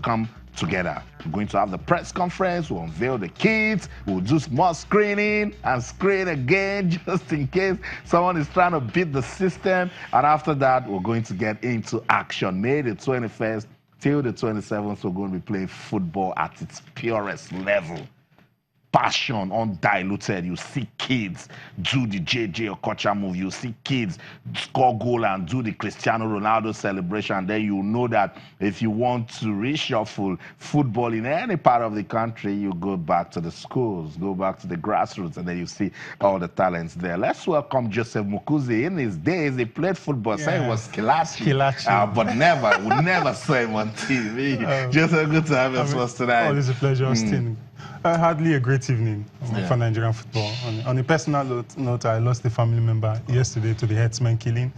come together. We're going to have the press conference, we'll unveil the kits, we'll do more screening and screen again just in case someone is trying to beat the system. And after that, we're going to get into action. May the 21st till the 27th, we're going to be playing football at its purest level. Passion, undiluted. You see kids do the JJ Okocha move. You see kids score goal and do the Cristiano Ronaldo celebration. And then you know that if you want to reshuffle football in any part of the country, you go back to the schools, go back to the grassroots, and then you see all the talents there. Let's welcome Joseph Mukuzi. In his days, he played football. Yeah. So he was Skilachi. But we never saw him on TV. Joseph, good to have you with us tonight. Always a pleasure, Austin. Hardly a great evening for Nigerian football. On a personal note, I lost a family member yesterday to the herdsmen killing,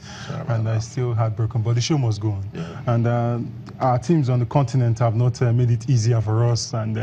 and I still heartbroken. But the show must go on. Yeah. And our teams on the continent have not made it easier for us. And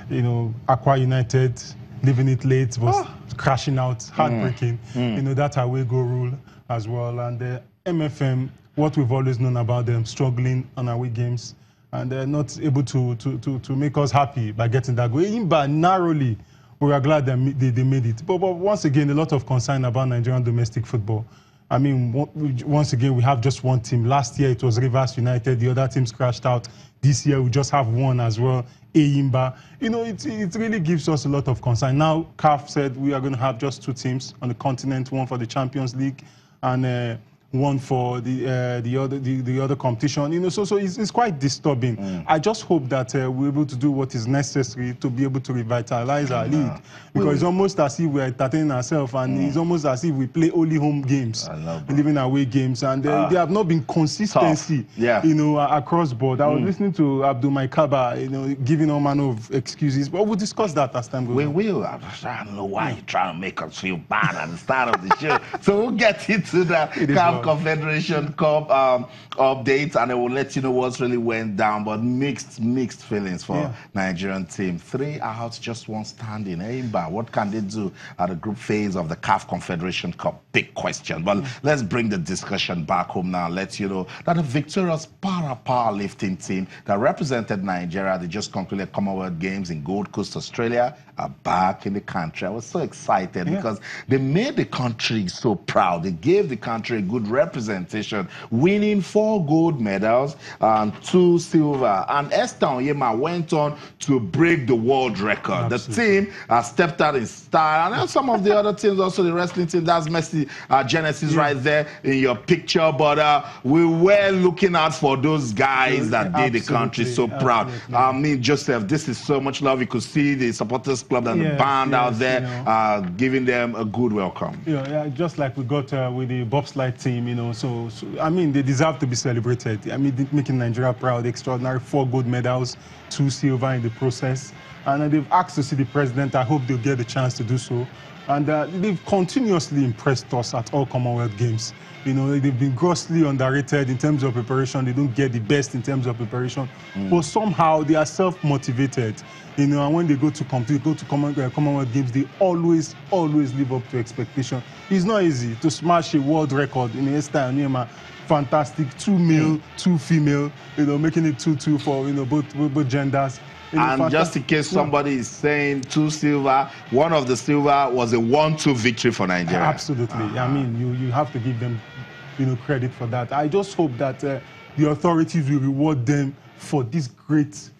you know, Aqua United leaving it late was crashing out, heartbreaking. You know, that away goal rule as well. And MFM, what we've always known about them, struggling on away games. And they're not able to make us happy by getting that goal. Even by narrowly, we are glad that they made it. But once again, a lot of concern about Nigerian domestic football. I mean, once again, we have just one team. Last year, it was Rivers United. The other teams crashed out. This year, we just have one as well, Eyimba. You know, it really gives us a lot of concern. Now, CAF said we are going to have just two teams on the continent, one for the Champions League and one for the other competition, you know, so it's quite disturbing. I just hope that we're able to do what is necessary to be able to revitalize our league, because it's almost as if we're entertaining ourselves, and it's almost as if we play only home games, leaving away games, and there have not been consistency, you know, across board. I was listening to Abdul Maikaba, you know, giving all manner of excuses, but we'll discuss that as time goes on. We will. I don't know why you're trying to make us feel bad at the start of the show, so we'll get into that. Confederation Cup updates, and I will let you know what's really went down. But mixed feelings for Nigerian team. 3 out, just one standing. Eyimba, what can they do at the group phase of the CAF Confederation Cup? Big question. But let's bring the discussion back home now. Let you know that a victorious powerlifting team that represented Nigeria, they just completed Commonwealth Games in Gold Coast, Australia, are back in the country. I was so excited because they made the country so proud. They gave the country a good representation, winning 4 gold medals and 2 silver. And Esther Onyema went on to break the world record. Absolutely. The team stepped out in style. And some of the other teams, also the wrestling team, that's Messi Genesis right there in your picture. But we were looking out for those guys that did the country so proud. I mean, Joseph, this is so much love. You could see the supporters club and the band out there, you know, giving them a good welcome. Yeah, just like we got with the bobsled team, you know. So I mean, they deserve to be celebrated. I mean, making Nigeria proud. Extraordinary 4 gold medals, 2 silver in the process, and they've asked to see the president. I hope they'll get the chance to do so. And they've continuously impressed us at all Commonwealth Games. You know, they've been grossly underrated in terms of preparation. They don't get the best in terms of preparation, but somehow they are self-motivated. You know, and when they go to compete, go to Commonwealth Games, they always live up to expectation. It's not easy to smash a world record in Esther Onyema. Fantastic, 2 male, 2 female. You know, making it 2-2 for, you know, both genders. You know, and just in case somebody is saying 2 silver, one of the silver was a 1-2 victory for Nigeria. Absolutely. I mean, you have to give them, you know, credit for that. I just hope that the authorities will reward them for this great,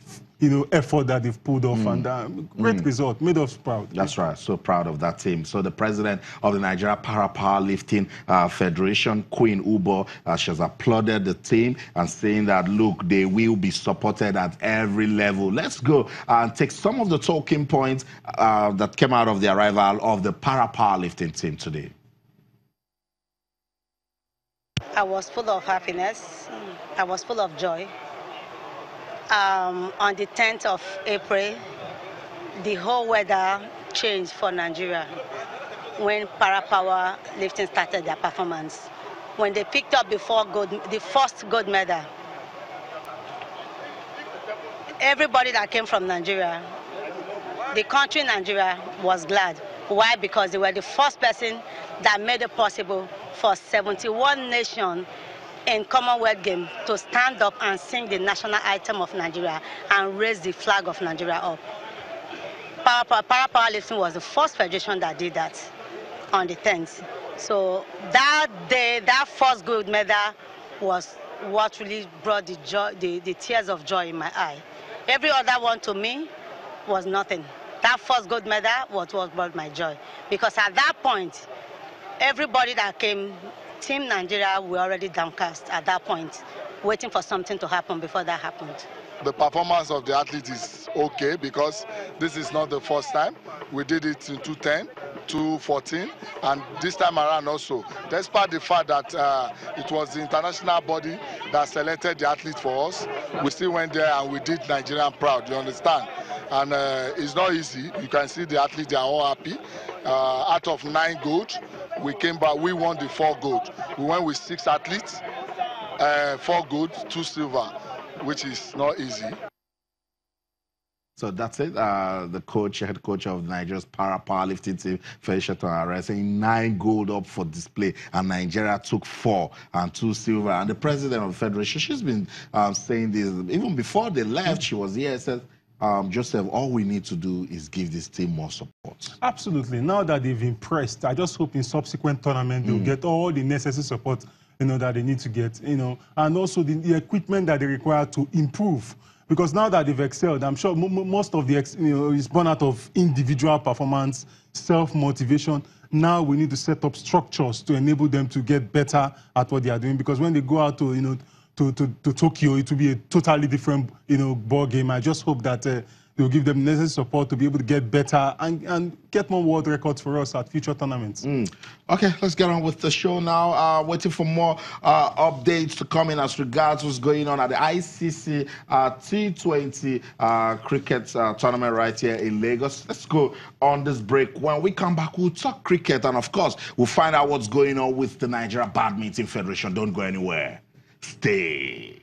you know, effort that they've pulled off, and great result, made us proud. That's right, so proud of that team. So the president of the Nigeria Powerlifting Federation, Queen Ubo, she has applauded the team and saying that, look, they will be supported at every level. Let's go and take some of the talking points that came out of the arrival of the powerlifting team today. I was full of happiness. I was full of joy. On the 10th of April, the whole weather changed for Nigeria when para-power lifting started their performance. When they picked up the first gold medal, everybody that came from Nigeria, the country Nigeria, was glad. Why? Because they were the first person that made it possible for 71 nations in Commonwealth game to stand up and sing the national anthem of Nigeria and raise the flag of Nigeria up. Powerlifting was the first federation that did that on the 10th. So that day, that first gold medal was what really brought the joy, the tears of joy in my eye. Every other one to me was nothing. That first gold medal was what brought my joy. Because at that point, everybody that came, Team Nigeria, were already downcast at that point, waiting for something to happen before that happened. The performance of the athlete is okay because this is not the first time. We did it in 2010, 2014, and this time around also. Despite the fact that it was the international body that selected the athlete for us, we still went there and we did Nigerian proud, you understand? And it's not easy. You can see the athletes, they are all happy. Out of 9 gold, we came back, we won the 4 gold. We went with 6 athletes, 4 gold, 2 silver, which is not easy. So that's it. The coach, head coach of Nigeria's powerlifting team, Pt.2, saying 9 gold up for display, and Nigeria took 4 and 2 silver. And the president of the federation, she's been saying this even before they left. She was here. Said, Joseph, all we need to do is give this team more support. Absolutely. Now that they've impressed, I just hope in subsequent tournaments they'll get all the necessary support, that they need to get, and also the equipment that they require to improve. Because now that they've excelled, I'm sure most of the, is born out of individual performance, self-motivation. Now we need to set up structures to enable them to get better at what they are doing. Because when they go out to, to Tokyo, it will be a totally different, ball game. I just hope that they'll give them necessary support to be able to get better and get more world records for us at future tournaments. Okay, let's get on with the show now. Waiting for more updates to come in as regards what's going on at the ICC T20 cricket tournament right here in Lagos. Let's go on this break. When we come back, we'll talk cricket, and of course, we'll find out what's going on with the Nigeria Badminton Federation. Don't go anywhere. Stay.